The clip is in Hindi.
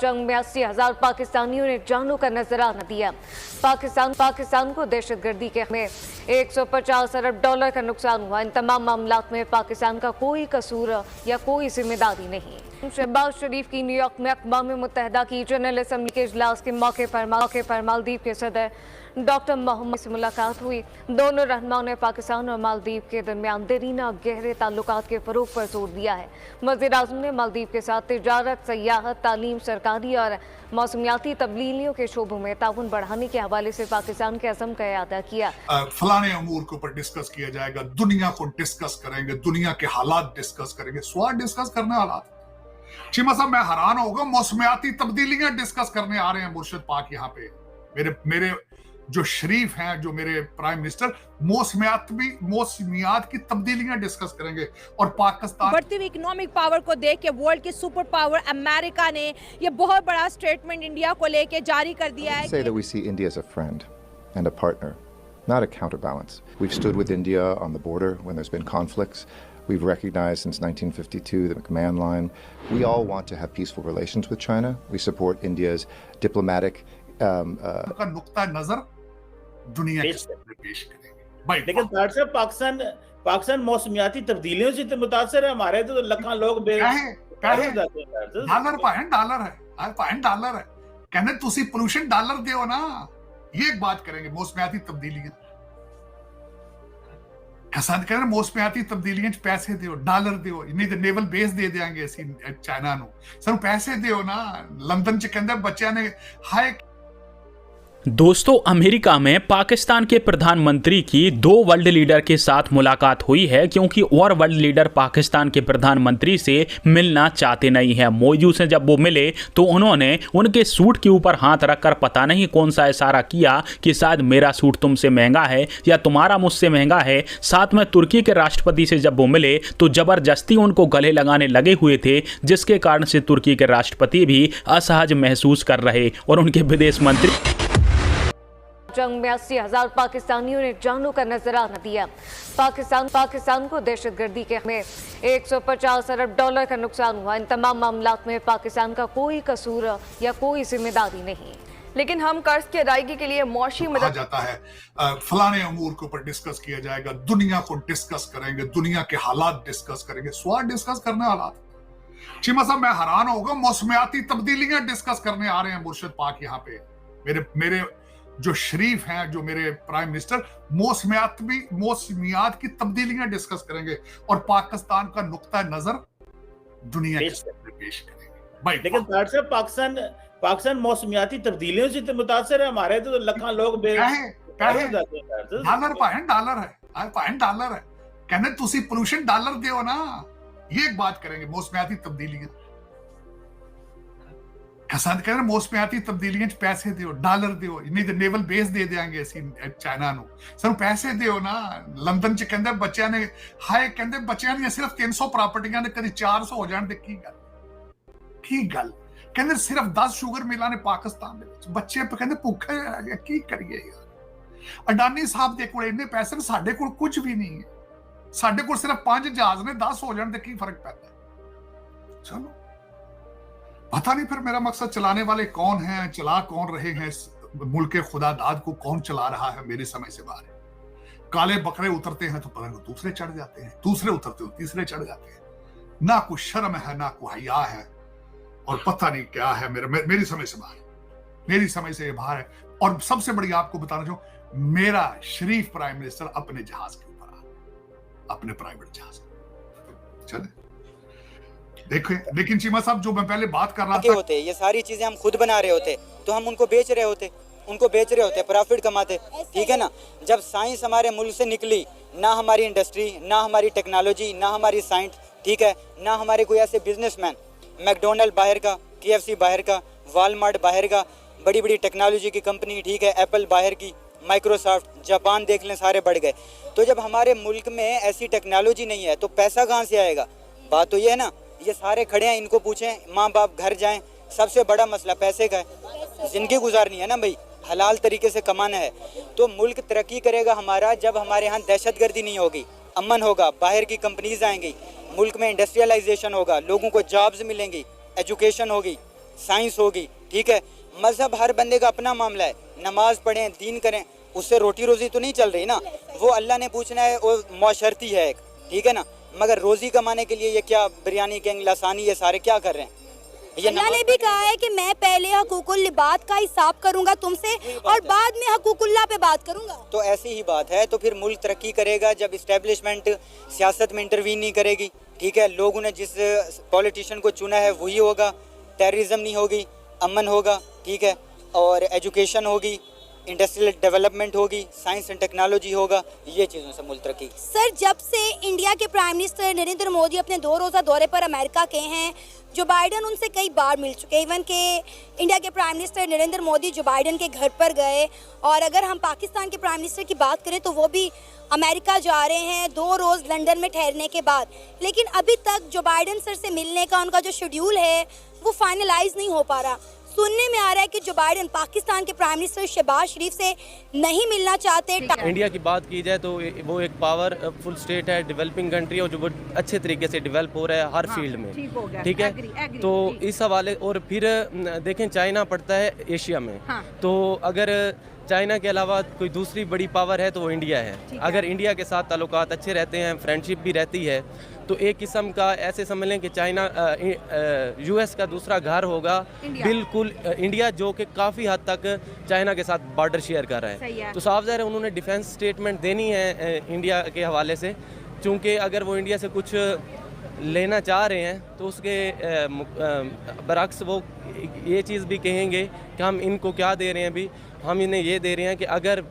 जंग में 80,000 पाकिस्तानियों ने जानों का नजराना दिया। पाकिस्तान को दहशतगर्दी के में 150 अरब डॉलर का नुकसान हुआ। इन तमाम मामलात में पाकिस्तान का कोई कसूर या कोई जिम्मेदारी नहीं। शहबाज शरीफ की न्यूयॉर्क में अक़वाम मुत्तहिदा की जनरल असम्बली के इजलास के मौके पर मालदीव के सदर डॉक्टर मोहम्मद से मुलाकात हुई। दोनों रहनुमाओं ने पाकिस्तान और मालदीव के दरमियान देरीना गहरे ताल्लुकात के फरोग पर जोर दिया है। वज़ीर-ए-आज़म ने मालदीव के साथ तिजारत, सयाहत, तालीम, सरकारी और मौसमियाती तब्दीलियों के शोबों में ताउन बढ़ाने के हवाले से पाकिस्तान के अज़म का इआदा किया। फलाने अमूर के ऊपर डिस्कस किया जाएगा, दुनिया को डिस्कस करेंगे, दुनिया के हालात डिस्कस करेंगे। स्वाद डिस्कस करने हालात चीमा साहब, मैं हैरान होगा, मौसमियाती तब्दीलियां डिस्कस करने आ रहे हैं मुर्शिद पाक यहाँ पे। मेरे जो शरीफ हैं, जो मेरे प्राइम मिनिस्टर, मौसमियात की तब्दीलियां डिस्कस करेंगे। और पाकिस्तान बढ़ती हुई इकोनॉमिक पावर को देख के वर्ल्ड के सुपर पावर अमेरिका ने ये बहुत बड़ा स्टेटमेंट इंडिया को लेके जारी कर दिया है। Say that we see India as a friend and a partner, not a counterbalance. We've stood with India on the border when there's been conflicts. We've recognized since 1952 the McMahon Line. We all want to have peaceful relations with China. We support India's diplomatic का नुक्ता नजर दुनिया के सामने पेश करेंगे। लेकिन पाकिस्तान मौसमियाती तब्दीलियों से तो मुतासर है। हमारे तो लाखों लोग डॉलर है कहने तुसी पोल्यूशन डॉलर दियो ना, ये एक बात करेंगे। मौसमियाती तब्दीलियां हसन कह रहे, मौसमियाती तब्दीलियां पैसे दियो, डॉलर दियो, नहीं तो नेवल बेस दे देंगे ਅਸੀਂ ਚਾਈਨਾ ਨੂੰ। ਸਾਨੂੰ ਪੈਸੇ ਦਿਓ ਨਾ। लंदन ਚ ਕਹਿੰਦੇ ਬੱਚਿਆਂ ने हाय। दोस्तों, अमेरिका में पाकिस्तान के प्रधानमंत्री की 2 वर्ल्ड लीडर के साथ मुलाकात हुई है, क्योंकि और वर्ल्ड लीडर पाकिस्तान के प्रधानमंत्री से मिलना चाहते नहीं है। मोदी से जब वो मिले तो उन्होंने उनके सूट के ऊपर हाथ रखकर पता नहीं कौन सा इशारा किया कि शायद मेरा सूट तुमसे महंगा है या तुम्हारा मुझसे महंगा है। साथ में तुर्की के राष्ट्रपति से जब वो मिले तो जबरदस्ती उनको गले लगाने लगे हुए थे, जिसके कारण से तुर्की के राष्ट्रपति भी असहज महसूस कर रहे और उनके विदेश मंत्री। जंग में 80,000 पाकिस्तानियों ने जानों का नजराना दिया। पाकिस्तान को दहशतगर्दी के में 150 अरब डॉलर का नुकसान हुआ। इन तमाम मामलात में पाकिस्तान का कोई कसूर या कोई जिम्मेदारी नहीं। लेकिन हम कर्ज की अदायगी के लिए मौशी मदद जाता है। फलाने अमूर के ऊपर डिस्कस किया जाएगा, दुनिया को डिस्कस करेंगे, दुनिया के हालात डिस्कस करेंगे। स्वाद डिस्कस करने हालात चीमा साहब, मैं हैरान होगा, मौसमियाती तब्दीलियां डिस्कस करने आ रहे हैं मुर्शिद पाक यहाँ पे। मेरे जो शरीफ हैं, जो मेरे प्राइम मिनिस्टर, मौसमियात की तब्दीलियां डिस्कस करेंगे और पाकिस्तान का नुक्ता नजर दुनिया के सामने पेश करेंगे। लेकिन पाकिस्तान मौसमियाती तब्दीलियों से तो मुतासर है। हमारे तो लाखों लोग डॉलर है कहने तुसी पोल्यूशन डॉलर दियो ना, ये एक बात करेंगे। मौसमियाती तब्दीलियां हसन कह रहे, मौसमियाती तब्दीलियां पैसे दियो, डॉलर दियो, नहीं तो नेवल बेस दे देंगे ਅਸੀਂ ਚਾਈਨਾ ਨੂੰ। ਸਾਨੂੰ ਪੈਸੇ ਦਿਓ ਨਾ। ਲੰਦਨ ਚ ਕਹਿੰਦੇ ਬੱਚਿਆਂ ਨੇ ਹਾਏ ਕਹਿੰਦੇ ਬੱਚਿਆਂ ਦੀਆਂ ਸਿਰਫ 300 ਪ੍ਰਾਪਰਟੀਆਂ ਨੇ, ਕਦੀ 400 ਹੋ ਜਾਣ ਤੇ ਕੀ ਗੱਲ ਕਹਿੰਦੇ ਸਿਰਫ 10 ਸ਼ੂਗਰ ਮਿਲਾਂ ਨੇ ਪਾਕਿਸਤਾਨ ਦੇ ਵਿੱਚ। ਬੱਚੇ ਕਹਿੰਦੇ ਭੁੱਖੇ ਰਹਿ ਗਏ, ਕੀ ਕਰੀਏ ਯਾਰ। ਅਡਾਨੀ ਸਾਹਿਬ ਦੇ ਕੋਲ ਇੰਨੇ ਪੈਸੇ ਨੇ, ਸਾਡੇ ਕੋਲ ਕੁਝ ਵੀ ਨਹੀਂ ਹੈ। ਸਾਡੇ ਕੋਲ ਸਿਰਫ 5 ਜਹਾਜ਼ ਨੇ, 10 ਹੋ ਜਾਣ ਤੇ ਕੀ ਫਰਕ ਪੈਂਦਾ। ਚਲੋ पता नहीं फिर मेरा मकसद चलाने वाले कौन हैं, चला कौन रहे हैं, मुल्क खुदादाद को कौन चला रहा है, मेरे समझ से बाहर है। काले बकरे उतरते हैं तो पता नहीं दूसरे चढ़ जाते हैं, दूसरे उतरते हो तीसरे चढ़ जाते हैं। ना कोई शर्म है, ना कोई हया है, और पता नहीं क्या है। मेरी समझ से बाहर है। और सबसे बड़ी आपको बताना चाहूं, मेरा शरीफ प्राइम मिनिस्टर अपने जहाज के ऊपर आ, अपने प्राइवेट जहाज। चले देखें, लेकिन चीमा साहब, जो मैं पहले बात कर रहा था, होते ये सारी चीजें हम खुद बना रहे होते तो हम उनको बेच रहे होते, प्रॉफिट कमाते। ठीक है ना। जब साइंस हमारे मुल्क से निकली, ना हमारी इंडस्ट्री, ना हमारी टेक्नोलॉजी, ना हमारी साइंस, ठीक है, ना हमारे कोई ऐसे बिजनेसमैन, मैकडोनल्ड बाहर का, KFC बाहर का, वॉलमार्ट बाहर का, बड़ी बड़ी टेक्नोलॉजी की कंपनी, ठीक है, एप्पल बाहर की, माइक्रोसॉफ्ट, जापान देख लें, सारे बढ़ गए। तो जब हमारे मुल्क में ऐसी टेक्नोलॉजी नहीं है तो पैसा कहाँ से आएगा? बात तो ये है ना। ये सारे खड़े हैं, इनको पूछें, माँ बाप घर जाएं, सबसे बड़ा मसला पैसे का है। जिंदगी गुजारनी है ना भाई, हलाल तरीके से कमाना है। तो मुल्क तरक्की करेगा हमारा जब हमारे यहाँ दहशतगर्दी नहीं होगी, अमन होगा, बाहर की कंपनीज आएंगी, मुल्क में इंडस्ट्रियलाइजेशन होगा, लोगों को जॉब्स मिलेंगी, एजुकेशन होगी, साइंस होगी, ठीक है। मजहब हर बंदे का अपना मामला है, नमाज पढ़ें, दीन करें, उससे रोटी रोजी तो नहीं चल रही ना, वो अल्लाह ने पूछना है, वो मौशरती है एक, ठीक है ना। मगर रोजी कमाने के लिए ये क्या बिरयानी गैंग, लसानी, ये सारे क्या कर रहे हैं? ये अल्लाह ने भी कहा है कि मैं पहले हकूकुल लिबाद का हिसाब करूंगा तुमसे और बाद में हकूकुल्लाह पे बात करूंगा। तो ऐसी ही बात है। तो फिर मुल्क तरक्की करेगा जब इस्टेब्लिशमेंट सियासत में इंटरवीन नहीं करेगी, ठीक है। लोगों ने जिस पॉलिटिशियन को चुना है वही होगा, टेररिज्म नहीं होगी, अमन होगा, ठीक है, और एजुकेशन होगी, इंडस्ट्रियल डेवलपमेंट होगी, साइंस एंड टेक्नोलॉजी होगा, ये चीज़ों से मुल्क तरक्की। सर, जब से इंडिया के प्राइम मिनिस्टर नरेंद्र मोदी अपने 2 रोज़ा दौरे पर अमेरिका के हैं, जो बाइडन उनसे कई बार मिल चुके हैं। इवन के इंडिया के प्राइम मिनिस्टर नरेंद्र मोदी जो बाइडन के घर पर गए, और अगर हम पाकिस्तान के प्राइम मिनिस्टर की बात करें तो वो भी अमेरिका जा रहे हैं 2 रोज़ लंदन में ठहरने के बाद। लेकिन अभी तक जो बाइडन सर से मिलने का उनका जो शेड्यूल है वो फाइनलाइज नहीं हो पा रहा। सुनने में आ रहा है कि जो बाइडन पाकिस्तान के प्राइम मिनिस्टर शहबाज शरीफ से नहीं मिलना चाहते। इंडिया की बात की जाए तो वो एक पावरफुल स्टेट है, डेवलपिंग कंट्री है, जो बहुत अच्छे तरीके से डेवलप हो रहा है हर फील्ड में, ठीक है। तो इस हवाले, और फिर देखें चाइना पड़ता है एशिया में, तो अगर चाइना के अलावा कोई दूसरी बड़ी पावर है तो वो इंडिया है। अगर इंडिया के साथ ताल्लुकात अच्छे रहते हैं, फ्रेंडशिप भी रहती है, तो एक किस्म का ऐसे समझ लें कि चाइना यूएस का दूसरा घर होगा बिल्कुल इंडिया, जो कि काफ़ी हद तक चाइना के साथ बॉर्डर शेयर कर रहा है। तो साफ ज़ाहिर है उन्होंने डिफेंस स्टेटमेंट देनी है इंडिया के हवाले से, चूँकि अगर वो इंडिया से कुछ लेना चाह रहे हैं तो उसके बरक्स वो ये चीज़ भी कहेंगे कि हम इनको क्या दे रहे हैं, अभी हम इन्हें ये दे रहे हैं कि अगर